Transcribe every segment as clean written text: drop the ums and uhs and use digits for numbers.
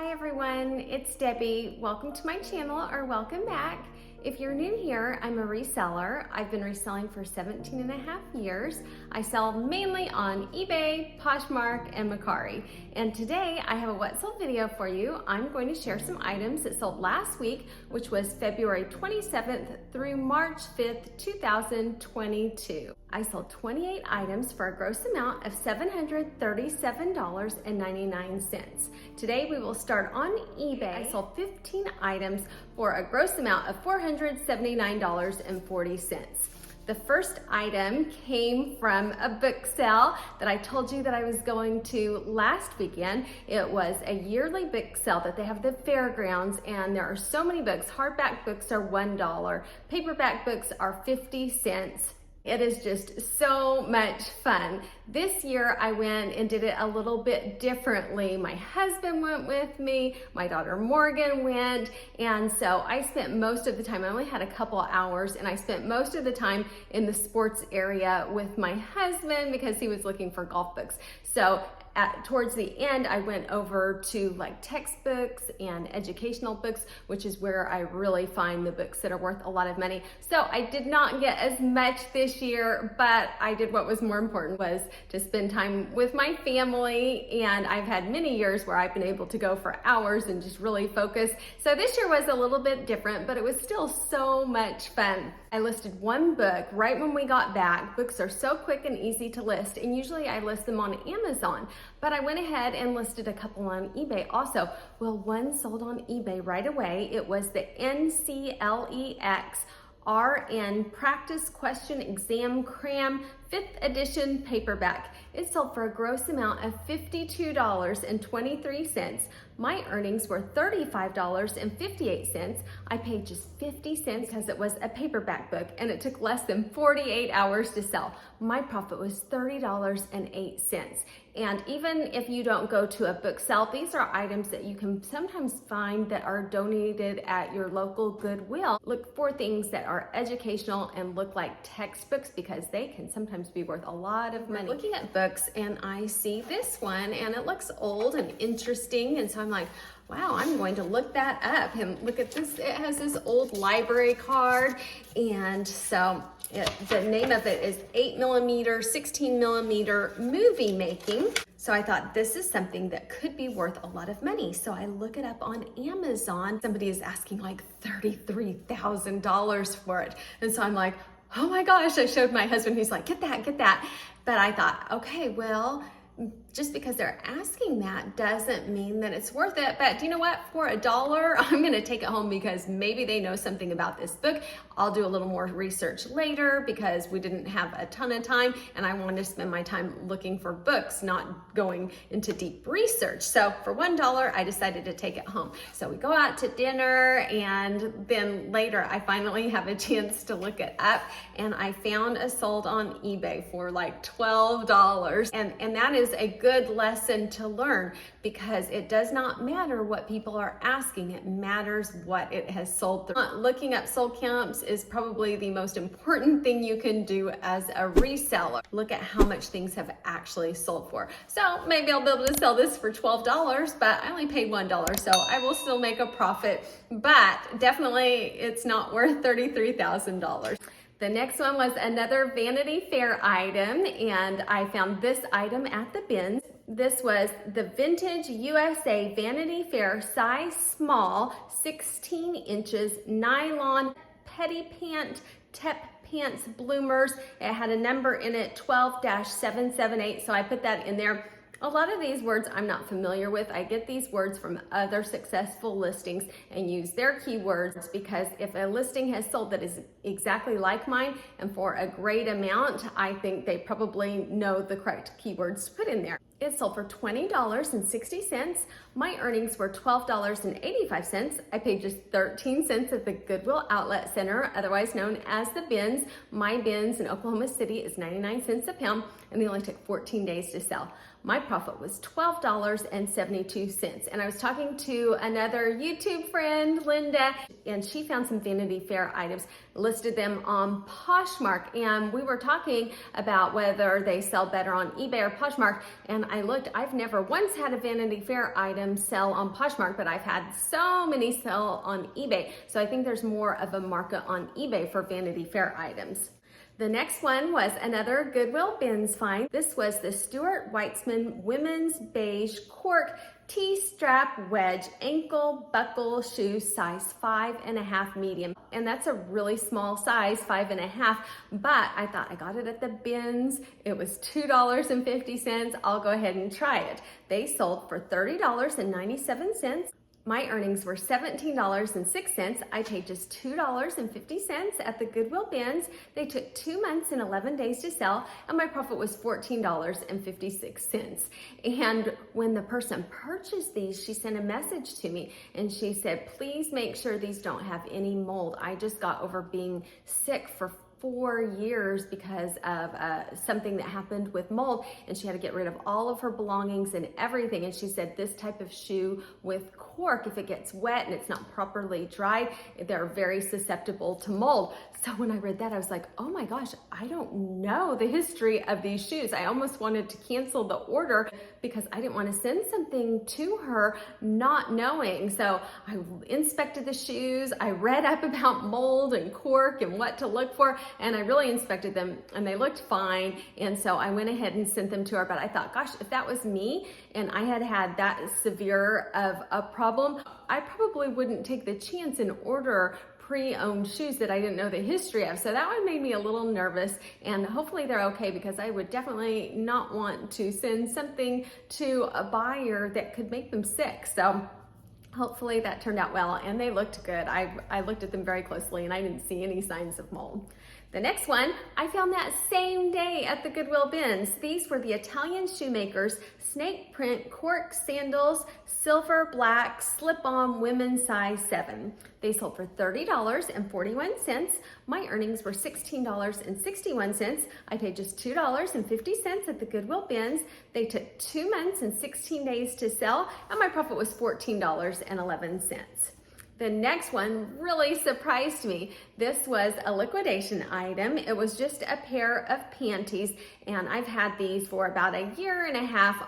Hi everyone, it's Debbie. Welcome to my channel, or welcome back. If you're new here, I'm a reseller. I've been reselling for 17 and a half years. I sell mainly on eBay, Poshmark, and Mercari. And today I have a what sold video for you. I'm going to share some items that sold last week, which was February 27th through March 5th, 2022. I sold 28 items for a gross amount of $737.99. Today we will start on eBay. I sold 15 items for a gross amount of $479.40. The first item came from a book sale that I told you that I was going to last weekend. It was a yearly book sale that they have at the fairgrounds, and there are so many books. Hardback books are $1, paperback books are 50 cents. It is just so much fun. This year I went and did it a little bit differently. My husband went with me, my daughter Morgan went, and so I spent most of the time, I only had a couple hours, and I spent most of the time in the sports area with my husband because he was looking for golf books. So towards the end, I went over to like textbooks and educational books, which is where I really find the books that are worth a lot of money. So I did not get as much this year, but I did what was more important, was to spend time with my family. And I've had many years where I've been able to go for hours and just really focus. So this year was a little bit different, but it was still so much fun. I listed one book right when we got back. Books are so quick and easy to list, and usually I list them on Amazon, but I went ahead and listed a couple on eBay also. Well, one sold on eBay right away. It was the NCLEX RN Practice Question Exam Cram 5th edition paperback. It sold for a gross amount of $52.23. My earnings were $35.58. I paid just 50 cents because it was a paperback book, and it took less than 48 hours to sell. My profit was $30.08. And even if you don't go to a book sale, these are items that you can sometimes find that are donated at your local Goodwill. Look for things that are educational and look like textbooks, because they can sometimes be worth a lot of money. I'm looking at books and I see this one and it looks old and interesting, and so I'm like, wow, I'm going to look that up. And look at this, it has this old library card, and so the name of it is 8mm, 16mm movie making. So I thought this is something that could be worth a lot of money. So I look it up on Amazon. Somebody is asking like $33,000 for it. And so I'm like, oh my gosh, I showed my husband, he's like, get that, get that. But I thought, okay, well, just because they're asking that doesn't mean that it's worth it. But you know what? For $1, I'm gonna take it home because maybe they know something about this book. I'll do a little more research later because we didn't have a ton of time, and I wanted to spend my time looking for books, not going into deep research. So for $1, I decided to take it home. So we go out to dinner, and then later I finally have a chance to look it up, and I found a sold on eBay for like $12. And that is a good lesson to learn, because it does not matter what people are asking, it matters what it has sold through. Looking up sold counts is probably the most important thing you can do as a reseller. Look at how much things have actually sold for. So maybe I'll be able to sell this for $12, but I only paid $1, so I will still make a profit, but definitely it's not worth $33,000. The next one was another Vanity Fair item, and I found this item at the bins. This was the Vintage USA Vanity Fair size small, 16 inches, nylon petty pant, tep pants bloomers. It had a number in it, 12-778, so I put that in there. A lot of these words I'm not familiar with. I get these words from other successful listings and use their keywords, because if a listing has sold that is exactly like mine and for a great amount, I think they probably know the correct keywords to put in there. It sold for $20.60. My earnings were $12.85. I paid just 13 cents at the Goodwill Outlet Center, otherwise known as the bins. My bins in Oklahoma City is 99 cents a pound, and they only took 14 days to sell. My profit was $12.72. And I was talking to another YouTube friend, Linda, and she found some Vanity Fair items listed listed them on Poshmark, and we were talking about whether they sell better on eBay or Poshmark, and I looked. I've never once had a Vanity Fair item sell on Poshmark, but I've had so many sell on eBay, so I think there's more of a market on eBay for Vanity Fair items. The next one was another Goodwill bins find. This was the Stuart Weitzman Women's Beige Cork T-strap wedge ankle buckle shoe, size 5.5 medium. And that's a really small size, 5.5, but I thought I got it at the bins. It was $2.50. I'll go ahead and try it. They sold for $30.97. My earnings were $17.06. I paid just $2.50 at the Goodwill bins. They took 2 months and 11 days to sell, and my profit was $14.56. And when the person purchased these, she sent a message to me and she said, please make sure these don't have any mold. I just got over being sick for 4 years because of something that happened with mold, and she had to get rid of all of her belongings and everything. And she said this type of shoe with cork, if it gets wet and it's not properly dried, they're very susceptible to mold. So when I read that, I was like, oh my gosh, I don't know the history of these shoes. I almost wanted to cancel the order because I didn't want to send something to her not knowing. So I inspected the shoes, I read up about mold and cork and what to look for, and I really inspected them and they looked fine. And so I went ahead and sent them to her. But I thought, gosh, if that was me and I had had that severe of a problem, I probably wouldn't take the chance and order pre-owned shoes that I didn't know the history of. So that one made me a little nervous, and hopefully they're okay, because I would definitely not want to send something to a buyer that could make them sick. So hopefully that turned out well, and they looked good. I looked at them very closely and I didn't see any signs of mold. The next one, I found that same day at the Goodwill bins. These were the Italian Shoemakers snake print cork sandals, silver black, slip-on women's size 7. They sold for $30.41. My earnings were $16.61. I paid just $2.50 at the Goodwill bins. They took 2 months and 16 days to sell, and my profit was $14.11. The next one really surprised me. This was a liquidation item. It was just a pair of panties, and I've had these for about 1.5 years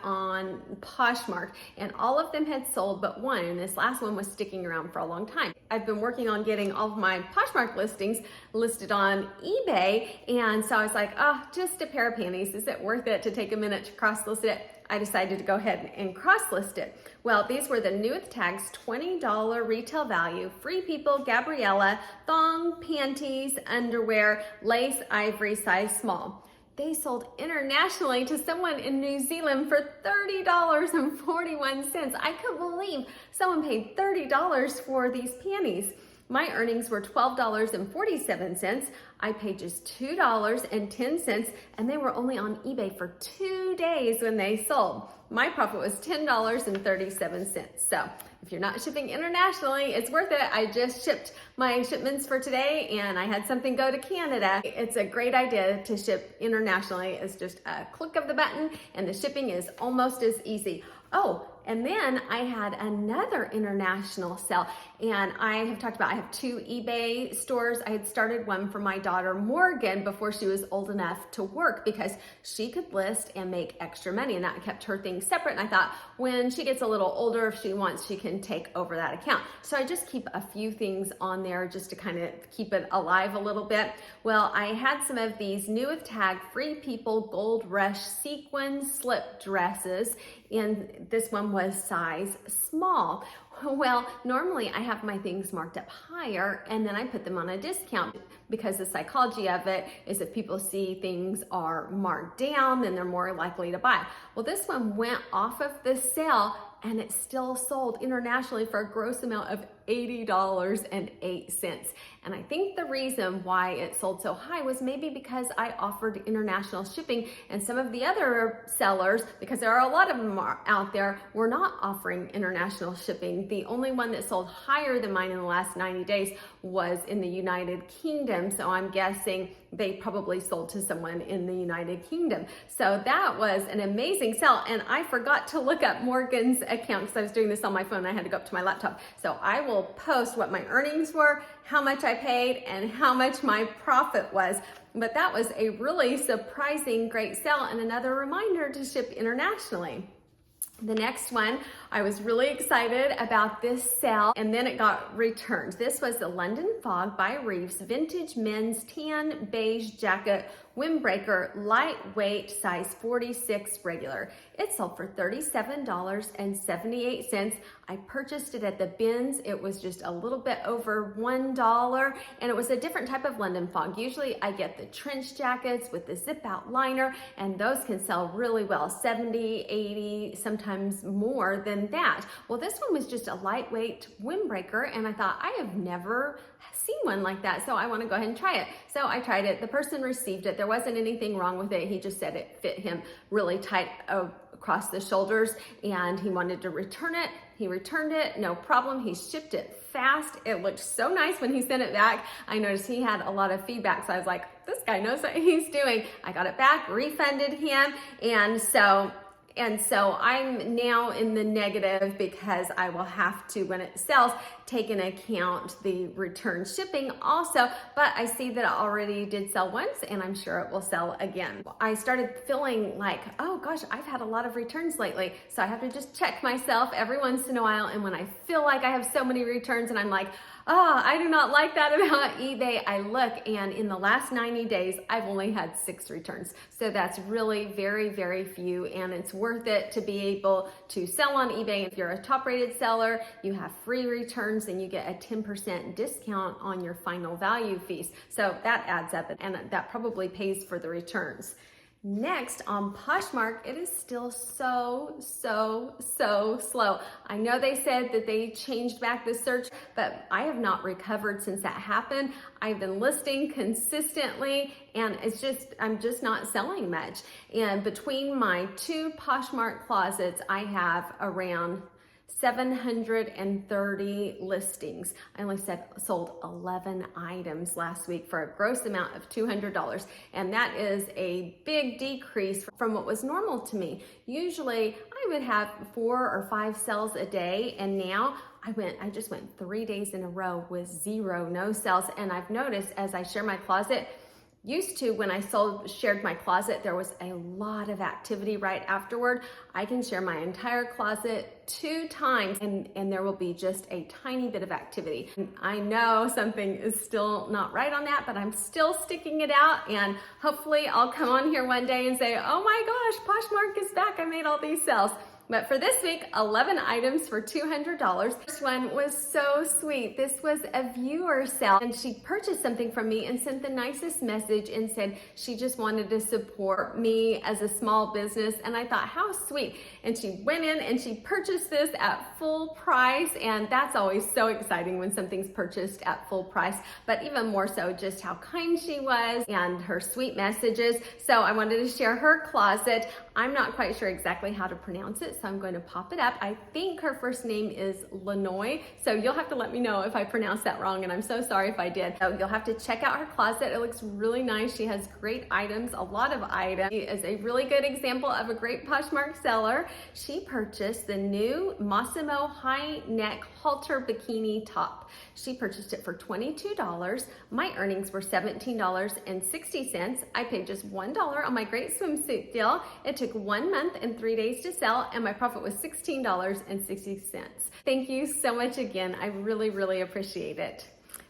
on Poshmark, and all of them had sold but one, and this last one was sticking around for a long time. I've been working on getting all of my Poshmark listings listed on eBay, and so I was like, oh, just a pair of panties. Is it worth it to take a minute to cross-list it? I decided to go ahead and cross-list it. Well, these were the new with tags, $20 retail value, Free People, Gabriella, thong, panties, underwear, lace, ivory, size small. They sold internationally to someone in New Zealand for $30.41. I couldn't believe someone paid $30 for these panties. My earnings were $12.47. I paid just $2.10, and they were only on eBay for 2 days when they sold. My profit was $10.37. So if you're not shipping internationally, it's worth it. I just shipped my shipments for today, and I had something go to Canada. It's a great idea to ship internationally. It's just a click of the button, and the shipping is almost as easy. Oh, and then I had another international sale, and I have talked about, I have 2 eBay stores. I had started one for my daughter Morgan before she was old enough to work, because she could list and make extra money, and that kept her things separate. And I thought when she gets a little older, if she wants, she can take over that account. So I just keep a few things on there just to kind of keep it alive a little bit. Well, I had some of these new with tag Free People Gold Rush sequin slip dresses, and this one was size small. Well, normally I have my things marked up higher, and then I put them on a discount, because the psychology of it is if people see things are marked down, then they're more likely to buy. Well, this one went off of the sale, and it still sold internationally for a gross amount of $80.08. And I think the reason why it sold so high was maybe because I offered international shipping, and some of the other sellers, because there are a lot of them out there, were not offering international shipping. The only one that sold higher than mine in the last 90 days was in the United Kingdom. So I'm guessing they probably sold to someone in the United Kingdom. So that was an amazing sale. And I forgot to look up Morgan's account because I was doing this on my phone. I had to go up to my laptop. So I will will post what my earnings were, how much I paid, and how much my profit was. But that was a really surprising great sale and another reminder to ship internationally. The next one, I was really excited about this sale, and then it got returned. This was the London Fog by Reeves Vintage Men's Tan Beige Jacket Windbreaker, lightweight, size 46 regular. It sold for $37.78. I purchased it at the bins. It was just a little bit over $1, and it was a different type of London Fog. Usually I get the trench jackets with the zip out liner, and those can sell really well, 70, 80, sometimes more than that. Well, this one was just a lightweight windbreaker, and I thought, I have never seen one like that, so I want to go ahead and try it. So I tried it. The person received it. There wasn't anything wrong with it. He just said it fit him really tight across the shoulders, and he wanted to return it. He returned it, no problem. He shipped it fast. It looked so nice when he sent it back. I noticed he had a lot of feedback, so I was like, this guy knows what he's doing. I got it back, refunded him, and so I'm now in the negative because I will have to, when it sells, take into account the return shipping also, but I see that it already did sell once, and I'm sure it will sell again. I started feeling like, oh gosh, I've had a lot of returns lately, so I have to just check myself every once in a while, and when I feel like I have so many returns and I'm like, oh, I do not like that about eBay, I look, and in the last 90 days, I've only had 6 returns. So that's really very, very few, and it's worth it to be able to sell on eBay. If you're a top-rated seller, you have free returns, and you get a 10% discount on your final value fees. So that adds up, and that probably pays for the returns. Next, on Poshmark, it is still so slow. I know they said that they changed back the search, but I have not recovered since that happened. I've been listing consistently, and I'm just not selling much. And between my 2 Poshmark closets, I have around 730 listings. I only sold 11 items last week for a gross amount of $200. And that is a big decrease from what was normal to me. Usually I would have 4 or 5 sales a day, and now I just went 3 days in a row with 0 no sales. And I've noticed as I share my closet, used to, when I shared my closet, there was a lot of activity right afterward. I can share my entire closet 2 times and there will be just a tiny bit of activity. And I know something is still not right on that, but I'm still sticking it out, and hopefully I'll come on here one day and say, oh my gosh, Poshmark is back. I made all these sales. But for this week, 11 items for $200. This one was so sweet. This was a viewer sale, and she purchased something from me and sent the nicest message and said she just wanted to support me as a small business. And I thought, how sweet. And she went in and she purchased this at full price. And that's always so exciting when something's purchased at full price, but even more so just how kind she was and her sweet messages. So I wanted to share her closet. I'm not quite sure exactly how to pronounce it, so I'm going to pop it up. I think her first name is Lenoy, so you'll have to let me know if I pronounced that wrong, and I'm so sorry if I did. So you'll have to check out her closet. It looks really nice. She has great items, a lot of items. She is a really good example of a great Poshmark seller. She purchased the new Massimo high neck halter bikini top. She purchased it for $22. My earnings were $17.60. I paid just $1 on my great swimsuit deal. It took 1 month and 3 days to sell, and my profit was $16.60. Thank you so much again. I really, really appreciate it.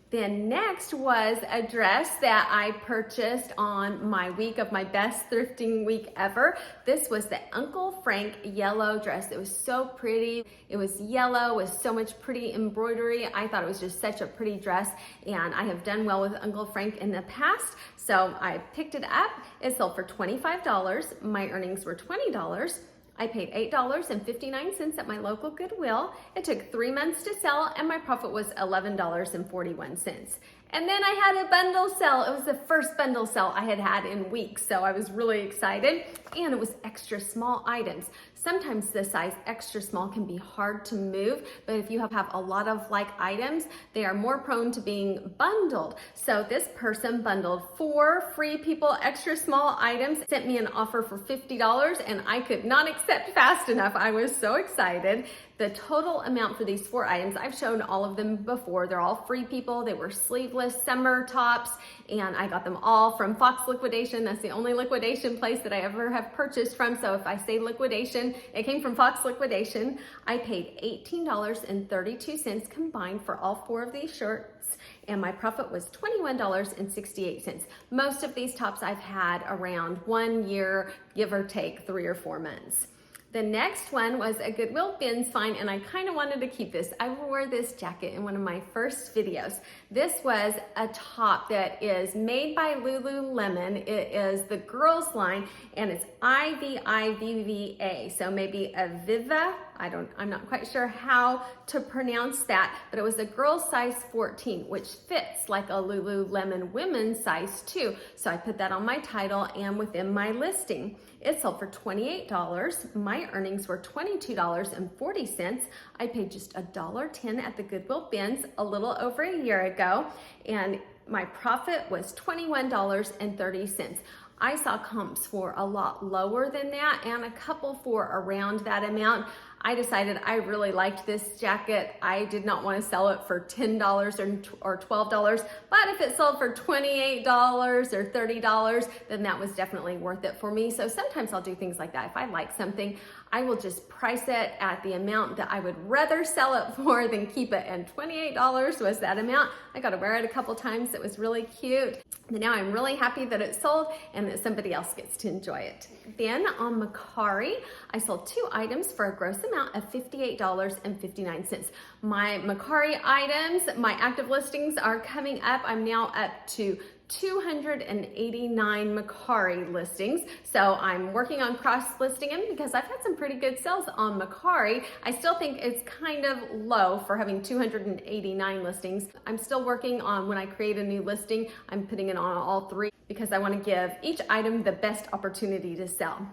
Then next was a dress that I purchased on my week of my best thrifting week ever. This was the Uncle Frank yellow dress. It was so pretty. It was yellow with so much pretty embroidery. I thought it was just such a pretty dress, and I have done well with Uncle Frank in the past, so I picked it up. It sold for $25. My earnings were $20. I paid $8.59 at my local Goodwill. It took 3 months to sell, and my profit was $11.41. And then I had a bundle sale. It was the first bundle sale I had had in weeks, so I was really excited. And it was extra small items. Sometimes the size extra small can be hard to move, but if you have a lot of like items, they are more prone to being bundled. So this person bundled 4 Free People extra small items, sent me an offer for $50, and I could not accept fast enough. I was so excited. The total amount for these 4 items, I've shown all of them before. They're all Free People. They were sleeveless summer tops, and I got them all from Fox Liquidation. That's the only liquidation place that I ever have purchased from. So if I say liquidation, it came from Fox Liquidation. I paid $18.32 combined for all 4 of these shirts, and my profit was $21.68. Most of these tops I've had around 1 year, give or take 3 or 4 months. The next one was a Goodwill bins find, and I kind of wanted to keep this. I wore this jacket in one of my first videos. This was a top that is made by Lululemon. It is the girls line, and it's IVIVVA, so maybe Aviva. I'm not quite sure how to pronounce that, but it was a girl size 14, which fits like a Lululemon women's size too. So I put that on my title and within my listing. It sold for $28. My earnings were $22.40. I paid just $1.10 at the Goodwill bins a little over a year ago, and my profit was $21.30. I saw comps for a lot lower than that and a couple for around that amount. I decided I really liked this jacket. I did not want to sell it for $10 or $12, but if it sold for $28 or $30, then that was definitely worth it for me. So sometimes I'll do things like that. If I like something, I will just price it at the amount that I would rather sell it for than keep it. And $28 was that amount. I got to wear it a couple times. It was really cute. And now I'm really happy that it sold and that somebody else gets to enjoy it. Then on Mercari, I sold 2 items for a gross amount of $58.59. My Mercari items, my active listings are coming up. I'm now up to 289 Mercari listings. So I'm working on cross-listing them because I've had some pretty good sales on Mercari. I still think it's kind of low for having 289 listings. I'm still working on when I create a new listing, I'm putting it on all 3 because I want to give each item the best opportunity to sell.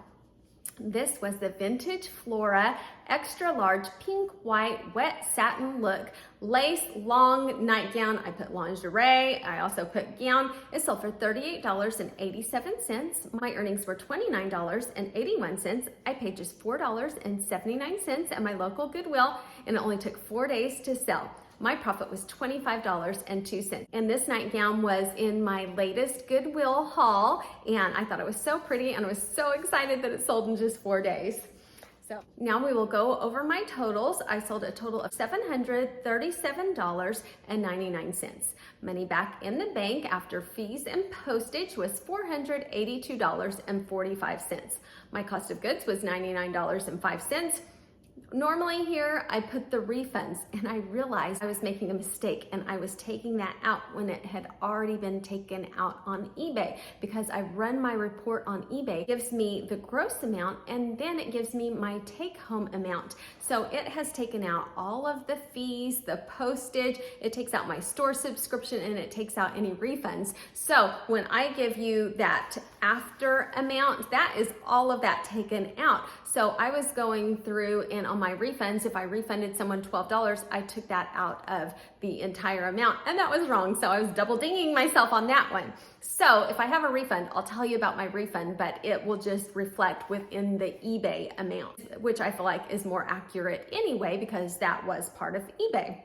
This was the Vintage Flora extra large pink white wet satin look lace long nightgown. I put lingerie. I also put gown. It sold for $38.87. My earnings were $29.81. I paid just $4.79 at my local Goodwill, and it only took 4 days to sell. My profit was $25.02. And this nightgown was in my latest Goodwill haul, and I thought it was so pretty, and I was so excited that it sold in just 4 days. So now we will go over my totals. I sold a total of $737.99. Money back in the bank after fees and postage was $482.45. My cost of goods was $99.05. Normally here, I put the refunds, and I realized I was making a mistake, and I was taking that out when it had already been taken out on eBay, because I run my report on eBay. It gives me the gross amount, and then it gives me my take-home amount. So it has taken out all of the fees, the postage, it takes out my store subscription, and it takes out any refunds. So when I give you that after amount, that is all of that taken out. So I was going through, and on my refunds, if I refunded someone $12, I took that out of the entire amount, and that was wrong. So I was double dinging myself on that one. So if I have a refund, I'll tell you about my refund, but it will just reflect within the eBay amount, which I feel like is more accurate anyway, because that was part of eBay.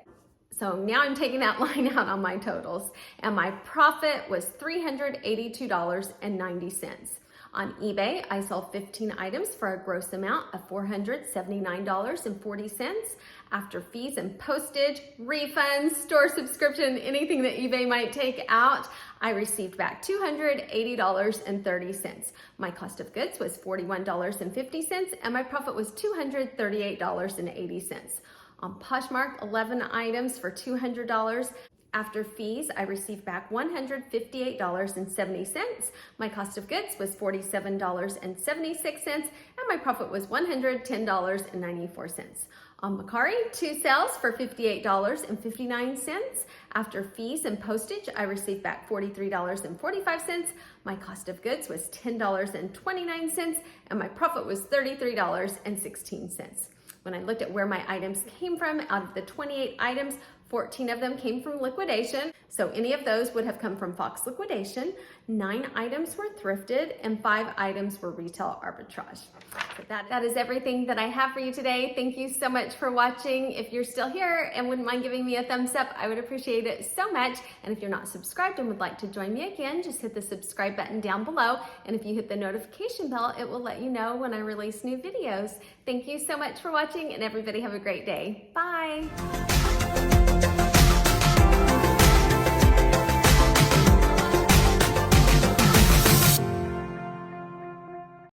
So now I'm taking that line out on my totals, and my profit was $382.90. On eBay, I sold 15 items for a gross amount of $479.40. After fees and postage, refunds, store subscription, anything that eBay might take out, I received back $280.30. My cost of goods was $41.50, and my profit was $238.80. On Poshmark, 11 items for $200. After fees, I received back $158.70. My cost of goods was $47.76, and my profit was $110.94. On Mercari, 2 sales for $58.59. After fees and postage, I received back $43.45. My cost of goods was $10.29, and my profit was $33.16. When I looked at where my items came from, out of the 28 items, 14 of them came from liquidation. So any of those would have come from Fox liquidation. 9 items were thrifted and 5 items were retail arbitrage. So that is everything that I have for you today. Thank you so much for watching. If you're still here and wouldn't mind giving me a thumbs up, I would appreciate it so much. And if you're not subscribed and would like to join me again, just hit the subscribe button down below. And if you hit the notification bell, it will let you know when I release new videos. Thank you so much for watching, and everybody have a great day. Bye.